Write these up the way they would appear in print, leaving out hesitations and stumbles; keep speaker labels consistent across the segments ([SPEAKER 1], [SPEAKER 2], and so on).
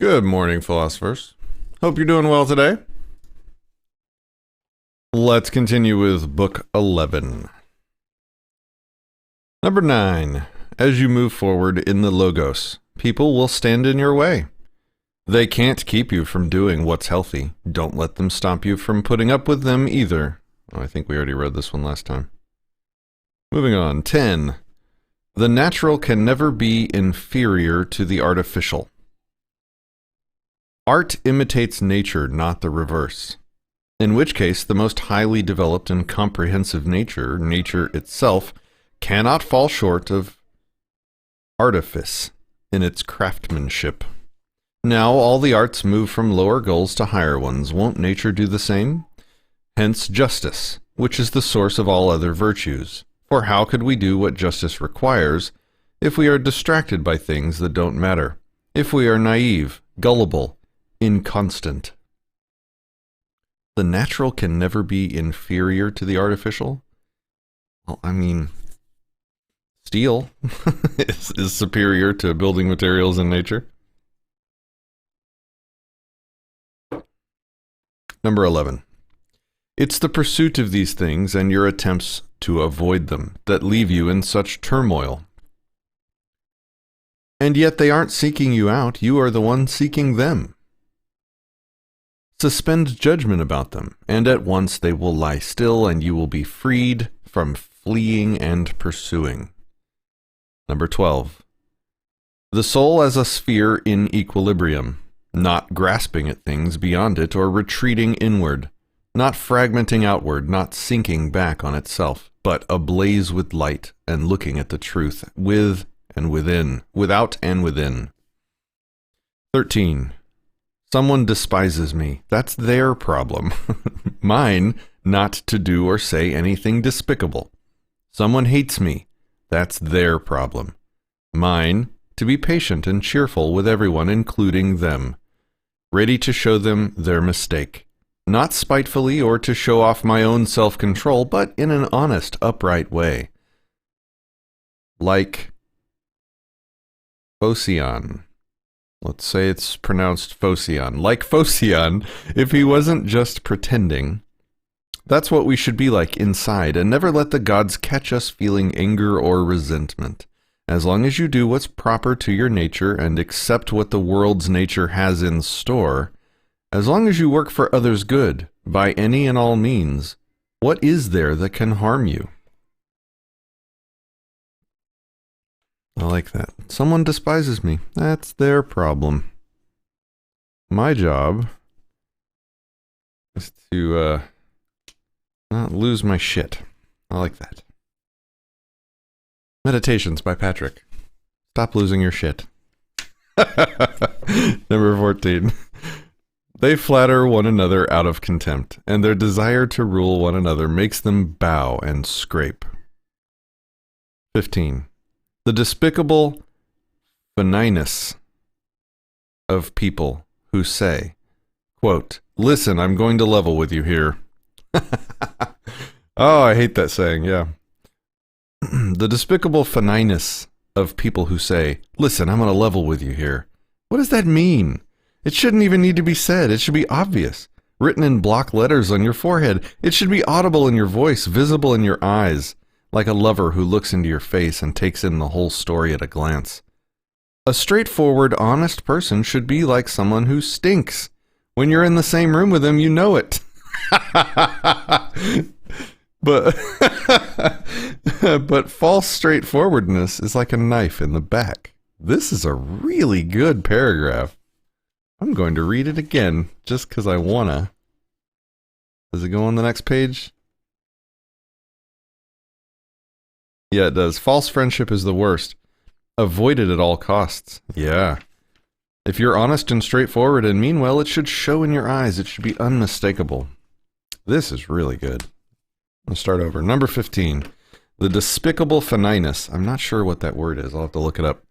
[SPEAKER 1] Good morning, philosophers. Hope you're doing well today. Let's continue with Book 11. Number 9. As you move forward in the Logos, people will stand in your way. They can't keep you from doing what's healthy. Don't let them stop you from putting up with them either. Oh, I think we already read this one last time. Moving on. 10. The natural can never be inferior to the artificial. Art imitates nature, not the reverse. In which case, the most highly developed and comprehensive nature itself, cannot fall short of artifice in its craftsmanship. Now all the arts move from lower goals to higher ones. Won't nature do the same? Hence justice, which is the source of all other virtues. For how could we do what justice requires if we are distracted by things that don't matter? If we are naive, gullible, inconstant? The natural can never be inferior to the artificial? Well, I mean, steel is superior to building materials in nature. Number 11. It's the pursuit of these things and your attempts to avoid them that leave you in such turmoil. And yet they aren't seeking you out, you are the one seeking them. Suspend judgment about them, and at once they will lie still, and you will be freed from fleeing and pursuing. Number 12. The soul as a sphere in equilibrium, not grasping at things beyond it or retreating inward, not fragmenting outward, not sinking back on itself, but ablaze with light and looking at the truth with and within, without and within. 13. Someone despises me. That's their problem. Mine, not to do or say anything despicable. Someone hates me. That's their problem. Mine, to be patient and cheerful with everyone, including them. Ready to show them their mistake. Not spitefully or to show off my own self-control, but in an honest, upright way. Like Phocion. Let's say it's pronounced Phocion. Like Phocion, if he wasn't just pretending. That's what we should be like inside, and never let the gods catch us feeling anger or resentment. As long as you do what's proper to your nature and accept what the world's nature has in store, as long as you work for others' good, by any and all means, what is there that can harm you? I like that. Someone despises me. That's their problem. My job is to not lose my shit. I like that. Meditations by Patrick. Stop losing your shit. Number 14. They flatter one another out of contempt, and their desire to rule one another makes them bow and scrape. 15. The despicable phoniness of people who say, quote, listen, I'm going to level with you here. Oh, I hate that saying, yeah. The despicable phoniness of people who say, listen, I'm going to level with you here. What does that mean? It shouldn't even need to be said. It should be obvious. Written in block letters on your forehead. It should be audible in your voice, visible in your eyes. Like a lover who looks into your face and takes in the whole story at a glance. A straightforward, honest person should be like someone who stinks. When you're in the same room with them, you know it. But false straightforwardness is like a knife in the back. This is a really good paragraph. I'm going to read it again, just because I wanna. Does it go on the next page? Yeah, it does. False friendship is the worst. Avoid it at all costs. Yeah. If you're honest and straightforward and mean well, it should show in your eyes. It should be unmistakable. This is really good. I'll start over. Number 15. The despicable phoniness. I'm not sure what that word is. I'll have to look it up.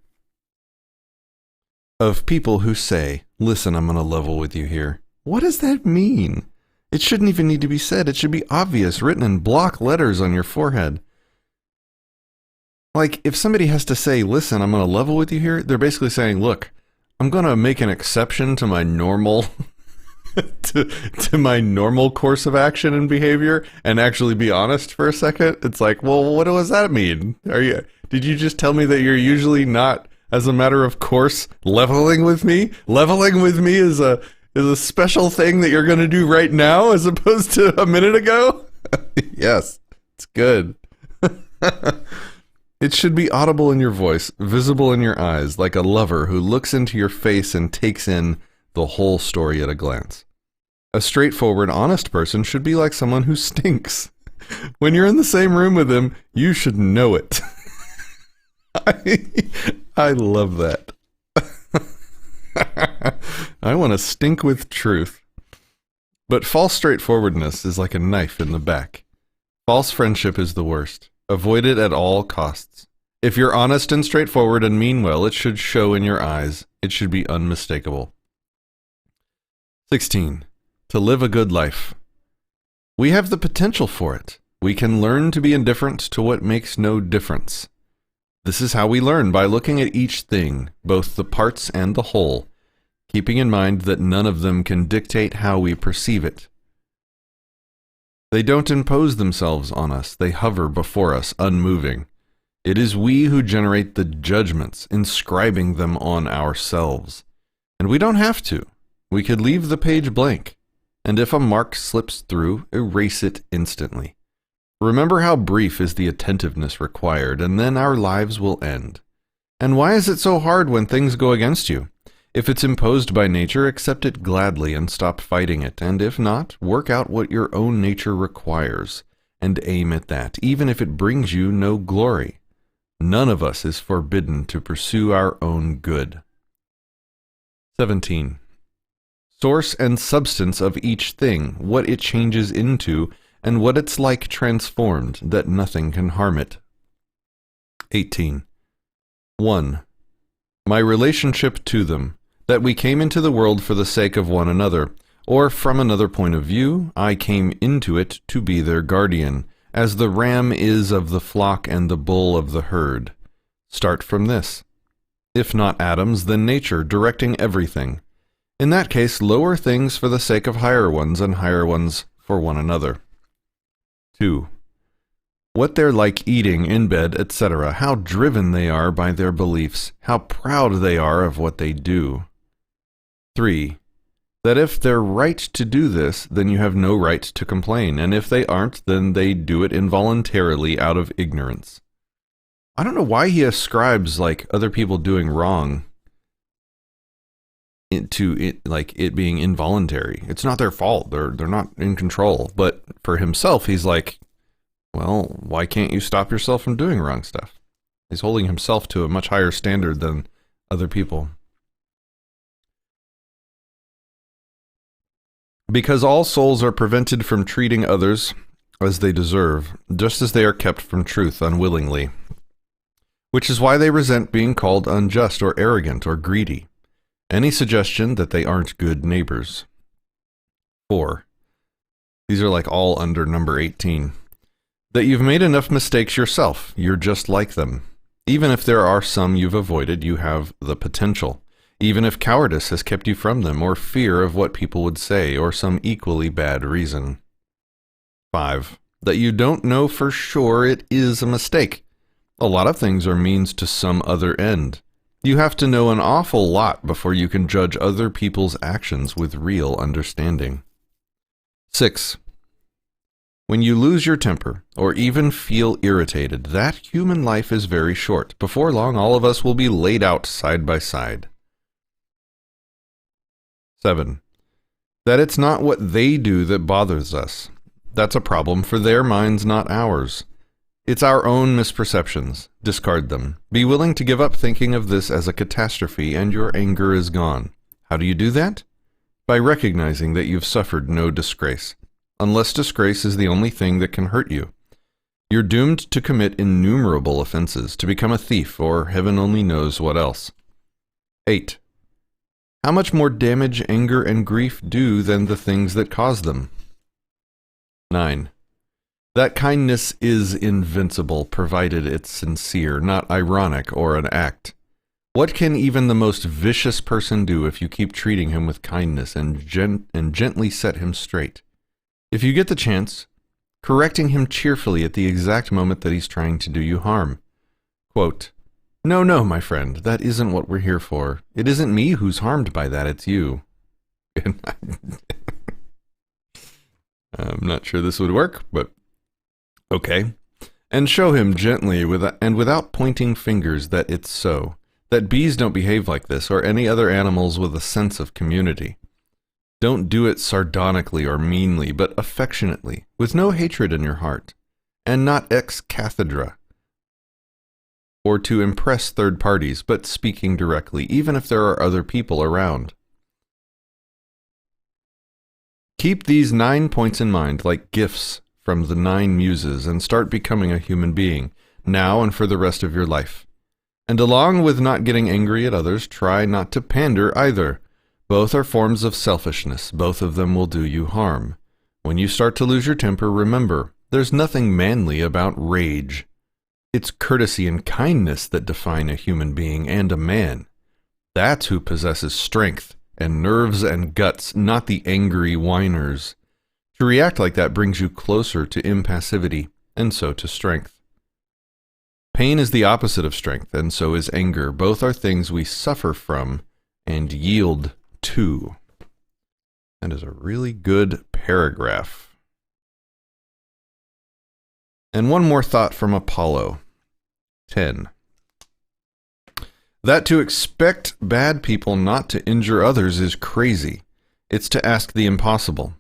[SPEAKER 1] Of people who say, listen, I'm going to level with you here. What does that mean? It shouldn't even need to be said. It should be obvious, written in block letters on your forehead. Like, if somebody has to say, listen, I'm going to level with you here, they're basically saying, look, I'm going to make an exception to my normal to my normal course of action and behavior and actually be honest for a second. It's like, well, what does that mean? Did you just tell me that you're usually not, as a matter of course, leveling with me? Leveling with me is a special thing that you're going to do right now as opposed to a minute ago? Yes, it's good. It should be audible in your voice, visible in your eyes, like a lover who looks into your face and takes in the whole story at a glance. A straightforward, honest person should be like someone who stinks. When you're in the same room with him, you should know it. I love that. I want to stink with truth. But false straightforwardness is like a knife in the back. False friendship is the worst. Avoid it at all costs. If you're honest and straightforward and mean well, it should show in your eyes. It should be unmistakable. 16. To live a good life. We have the potential for it. We can learn to be indifferent to what makes no difference. This is how we learn, by looking at each thing, both the parts and the whole, keeping in mind that none of them can dictate how we perceive it. They don't impose themselves on us. They hover before us, unmoving. It is we who generate the judgments, inscribing them on ourselves. And we don't have to. We could leave the page blank, and if a mark slips through, erase it instantly. Remember how brief is the attentiveness required, and then our lives will end. And why is it so hard when things go against you? If it's imposed by nature, accept it gladly and stop fighting it, and if not, work out what your own nature requires, and aim at that, even if it brings you no glory. None of us is forbidden to pursue our own good. 17. Source and substance of each thing, what it changes into, and what it's like transformed, that nothing can harm it. 18. 1. My relationship to them, that we came into the world for the sake of one another, or from another point of view, I came into it to be their guardian, as the ram is of the flock and the bull of the herd. Start from this. If not atoms, then nature, directing everything. In that case, lower things for the sake of higher ones, and higher ones for one another. 2. What they're like eating, in bed, etc., how driven they are by their beliefs, how proud they are of what they do. 3. That if they're right to do this, then you have no right to complain, and if they aren't, then they do it involuntarily out of ignorance. I don't know why he ascribes, like, other people doing wrong to it, like it being involuntary. It's not their fault. They're not in control. But for himself, he's like, well, why can't you stop yourself from doing wrong stuff? He's holding himself to a much higher standard than other people. Because all souls are prevented from treating others as they deserve, just as they are kept from truth unwillingly, which is why they resent being called unjust or arrogant or greedy. Any suggestion that they aren't good neighbors. 4. These are like all under number 18. That you've made enough mistakes yourself. You're just like them. Even if there are some you've avoided, you have the potential. Even if cowardice has kept you from them, or fear of what people would say, or some equally bad reason. 5. That you don't know for sure it is a mistake. A lot of things are means to some other end. You have to know an awful lot before you can judge other people's actions with real understanding. 6. When you lose your temper, or even feel irritated, that human life is very short. Before long, all of us will be laid out side by side. 7. That it's not what they do that bothers us. That's a problem for their minds, not ours. It's our own misperceptions. Discard them. Be willing to give up thinking of this as a catastrophe, and your anger is gone. How do you do that? By recognizing that you've suffered no disgrace. Unless disgrace is the only thing that can hurt you. You're doomed to commit innumerable offenses, to become a thief, or heaven only knows what else. 8. How much more damage anger and grief do than the things that cause them? 9. That kindness is invincible, provided it's sincere, not ironic or an act. What can even the most vicious person do if you keep treating him with kindness and gently set him straight? If you get the chance, correcting him cheerfully at the exact moment that he's trying to do you harm. Quote, "No, no, my friend, that isn't what we're here for. It isn't me who's harmed by that, it's you." I'm not sure this would work, but okay. And show him gently and without pointing fingers that it's so. That bees don't behave like this, or any other animals with a sense of community. Don't do it sardonically or meanly, but affectionately, with no hatred in your heart, and not ex cathedra, or to impress third parties, but speaking directly, even if there are other people around. Keep these 9 points in mind like gifts from the 9 muses and start becoming a human being, now and for the rest of your life. And along with not getting angry at others, try not to pander either. Both are forms of selfishness. Both of them will do you harm. When you start to lose your temper, remember, there's nothing manly about rage. It's courtesy and kindness that define a human being and a man. That's who possesses strength and nerves and guts, not the angry whiners. To react like that brings you closer to impassivity, and so to strength. Pain is the opposite of strength, and so is anger. Both are things we suffer from and yield to. That is a really good paragraph. And one more thought from Apollo 10. That to expect bad people not to injure others is crazy. It's to ask the impossible.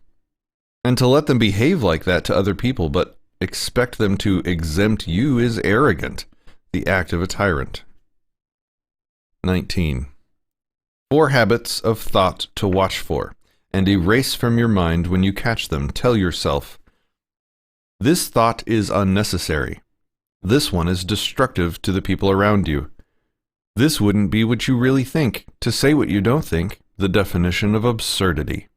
[SPEAKER 1] And to let them behave like that to other people, but expect them to exempt you is arrogant, the act of a tyrant. 19. 4 habits of thought to watch for, and erase from your mind when you catch them. Tell yourself, this thought is unnecessary. This one is destructive to the people around you. This wouldn't be what you really think. To say what you don't think, the definition of absurdity.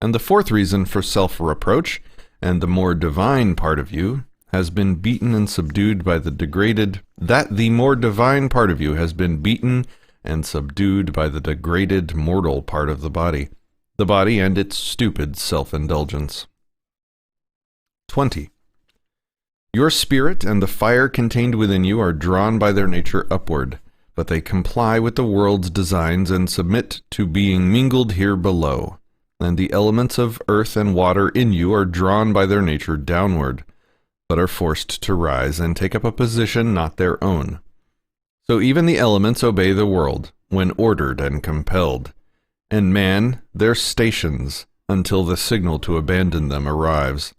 [SPEAKER 1] And the 4th reason for self-reproach, and the more divine part of you, has been beaten and subdued by the degraded, that the more divine part of you has been beaten and subdued by the degraded mortal part of the body and its stupid self-indulgence. 20. Your spirit and the fire contained within you are drawn by their nature upward, but they comply with the world's designs and submit to being mingled here below, and the elements of earth and water in you are drawn by their nature downward, but are forced to rise and take up a position not their own. So even the elements obey the world, when ordered and compelled, and man their stations until the signal to abandon them arrives.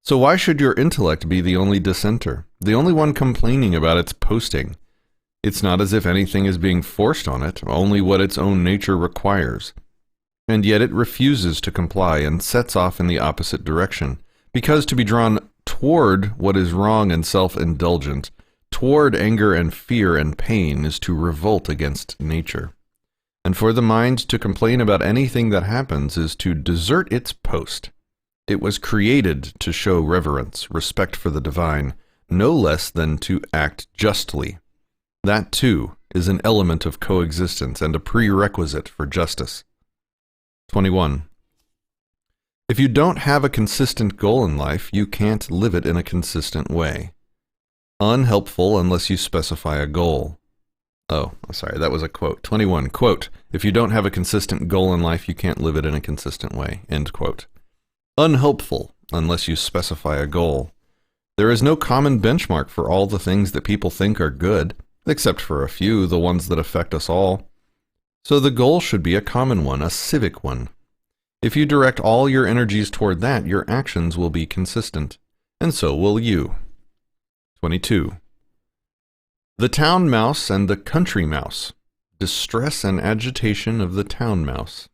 [SPEAKER 1] So why should your intellect be the only dissenter, the only one complaining about its posting? It's not as if anything is being forced on it, only what its own nature requires. And yet it refuses to comply and sets off in the opposite direction, because to be drawn toward what is wrong and self-indulgent, toward anger and fear and pain, is to revolt against nature. And for the mind to complain about anything that happens is to desert its post. It was created to show reverence, respect for the divine, no less than to act justly. That, too, is an element of coexistence and a prerequisite for justice. 21. If you don't have a consistent goal in life, you can't live it in a consistent way. Unhelpful unless you specify a goal. Oh, sorry, that was a quote. 21, quote, if you don't have a consistent goal in life, you can't live it in a consistent way, end quote. Unhelpful unless you specify a goal. There is no common benchmark for all the things that people think are good, except for a few, the ones that affect us all. So the goal should be a common one, a civic one. If you direct all your energies toward that, your actions will be consistent, and so will you. 22. The town mouse and the country mouse. Distress and agitation of the town mouse.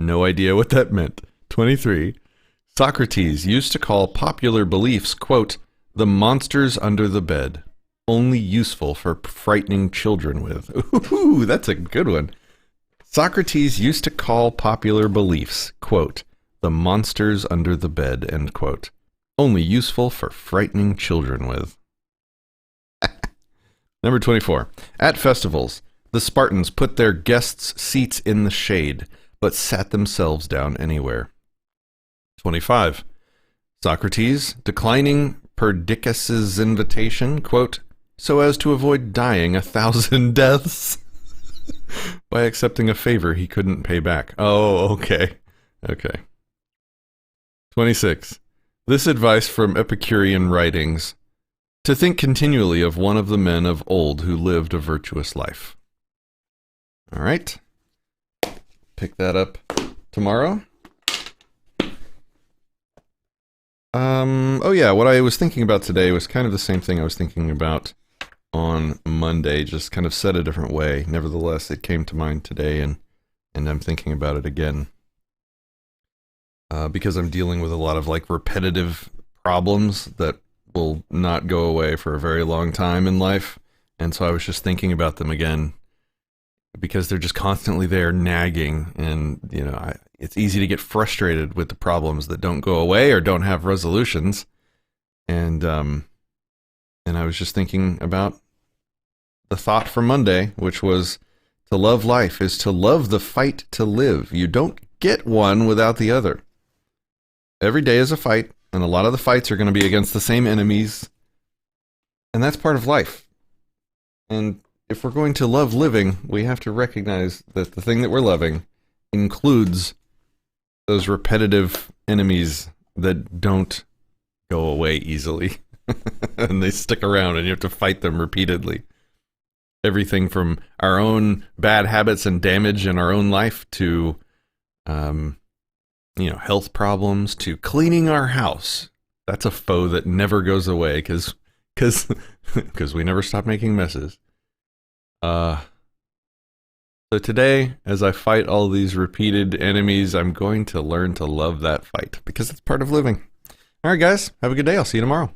[SPEAKER 1] No idea what that meant. 23. Socrates used to call popular beliefs, quote, the monsters under the bed, only useful for frightening children with. Ooh, that's a good one. Socrates used to call popular beliefs, quote, the monsters under the bed, end quote, only useful for frightening children with. Number 24. At festivals, the Spartans put their guests' seats in the shade, but sat themselves down anywhere. 25. Socrates, declining Perdiccas's invitation, quote, so as to avoid dying 1,000 deaths, by accepting a favor he couldn't pay back. Oh, okay. Okay. 26. This advice from Epicurean writings, to think continually of one of the men of old who lived a virtuous life. All right. Pick that up tomorrow. Oh yeah, what I was thinking about today was kind of the same thing I was thinking about on Monday, just kind of said a different way. Nevertheless, it came to mind today, and I'm thinking about it again. Because I'm dealing with a lot of like repetitive problems that will not go away for a very long time in life. And so I was just thinking about them again because they're just constantly there nagging. And, you know, it's easy to get frustrated with the problems that don't go away or don't have resolutions. And I was just thinking about the thought from Monday, which was to love life is to love the fight to live. You don't get one without the other. Every day is a fight, and a lot of the fights are going to be against the same enemies, and that's part of life. And if we're going to love living, we have to recognize that the thing that we're loving includes those repetitive enemies that don't go away easily, and they stick around, and you have to fight them repeatedly. Everything from our own bad habits and damage in our own life to health problems, to cleaning our house. That's a foe that never goes away because we never stop making messes. So today, as I fight all these repeated enemies, I'm going to learn to love that fight because it's part of living. All right, guys, have a good day. I'll see you tomorrow.